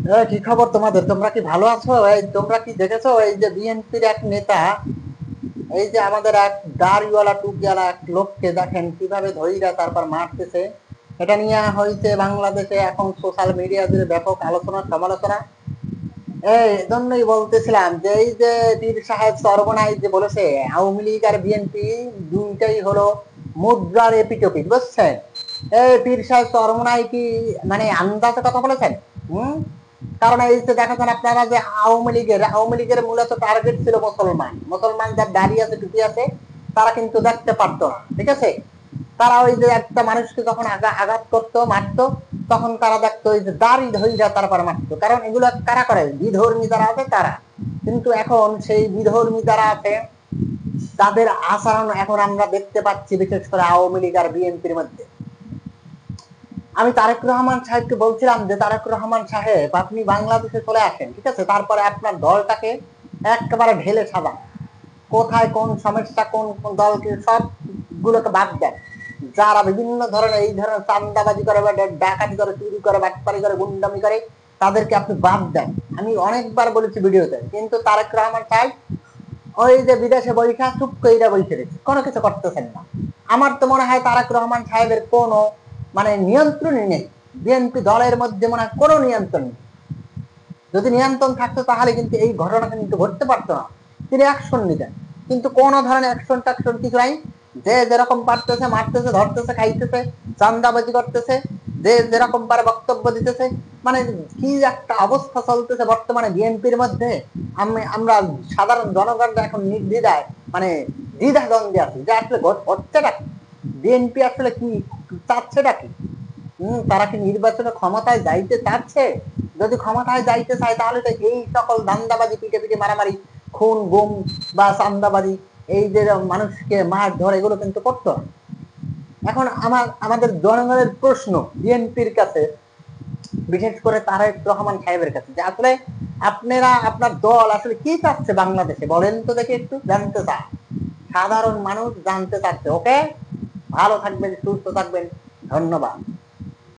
কি খবর তোমাদের? তোমরা কি ভালো আছো? এই তোমরা কি দেখেছো এই যে বিএনপির এক নেতা, এই যে আমাদের এক দাড়িওয়ালা টুপিওয়ালা এক লোককে দেখেন কিভাবে ধইরা তারপর মারতেছে। এটা নিয়ে হয়েছে বাংলাদেশে এখন সোশ্যাল মিডিয়া জুড়ে ব্যাপক আলোচনা সমালোচনা। এই জন্যই বলতেছিলাম যে এই যে পীর সাহেব সর্বনাই যে বলেছে আওয়ামী লীগ আর বিএনপি দুইটাই হলো মুদ্রার এপিটোপিট, বুঝছেন? এই পীর সাহেব সর্বনাই কি মানে আন্দাজে কথা বলেছেন? হুম। কারণ এই যে দেখাচ্ছেন আপনারা যে আওয়ামী লীগের মূলত টার্গেট ছিল মুসলমান, মুসলমান যার দাড়ি আছে টুপি আছে তারা কিন্তু দেখতে পারতো না, ঠিক আছে? তারা ওই যে একটা মানুষকে যখন আঘাত করতো মারতো, তখন তারা দেখতো ওই যে দাড়ি ধইরা তারপর মারতো, কারণ এগুলো কারা করে? বিধর্মী যারা আছে তারা। কিন্তু এখন সেই বিধর্মী যারা আছে তাদের আচরণ এখন আমরা দেখতে পাচ্ছি, বিশেষ করে আওয়ামী লীগ আর বিএনপির মধ্যে। আমি তারেক রহমান সাহেবকে বলছিলাম যে তারেক রহমান সাহেব আপনি বাংলাদেশে চলে আসেন, ঠিক আছে? তারপরে আপনার দলটাকে একেবারে ঢেলে সাজান, কোথায় কোন সমস্যা, কোন কোন দলকে সবগুলোকে বাদ দেন। যারা বিভিন্ন ধরনের এই ধরনের চান্দাবাজি করে বা ডাকাতি করে, চুরি করে, বাটপারি করে, গুন্ডামি করে, তাদেরকে আপনি বাদ দেন। আমি অনেকবার বলেছি ভিডিওতে, কিন্তু তারেক রহমান সাহেব ওই যে বিদেশে বৈঠা চুপ কইরা বসে রয়েছে, কোনো কিছু করতেছেন না। আমার তো মনে হয় তারেক রহমান সাহেবের কোনো মানে নিয়ন্ত্রণই নেই। বিএনপি দলের মধ্যে মনে হয় কোনো নিয়ন্ত্রণ নেই। যদি নিয়ন্ত্রণ থাকতো তাহলে কিন্তু এই ঘটনাটা কিন্তু ঘটতে পারতো না। তিনি অ্যাকশন নিতেন, কিন্তু কোন ধরনের অ্যাকশন ট্যাকশন কিছু নাই। যে যেরকম পারতেছে মারতেছে, ধরতেছে, খাইতেছে, চান্দাবাজি করতেছে, যে যেরকম পারে বক্তব্য দিতেছে। মানে কি একটা অবস্থা চলতেছে বর্তমানে বিএনপির মধ্যে। আমরা সাধারণ জনগণ এখন নির্দ্বিধায় মানে দ্বিধা দ্বন্দ্বে আছি যে আসলে হচ্ছেটা কি, বিএনপি আসলে কি চাচ্ছেটা কি। তারা কি নির্বাচনে ক্ষমতায় যাইতে চাচ্ছে? যদি ক্ষমতায় যাইতে চায় তাহলে তো এই সকল ধান্দাবাজি, পিটে পিটে মারামারি, খুন গুম বা চান্দাবাজি, এই যে মানুষকে মার ধর, এগুলো কিন্তু করতো না। এখন আমাদের জনগণের প্রশ্ন বিএনপির কাছে, বিশেষ করে তারেক রহমান সাহেবের কাছে, যে আসলে আপনারা আপনার দল আসলে কি চাচ্ছে বাংলাদেশে বলেন তো দেখি, একটু জানতে চায়, সাধারণ মানুষ জানতে চাচ্ছে। ওকে, ভালো থাকবেন, সুস্থ থাকবেন, ধন্যবাদ।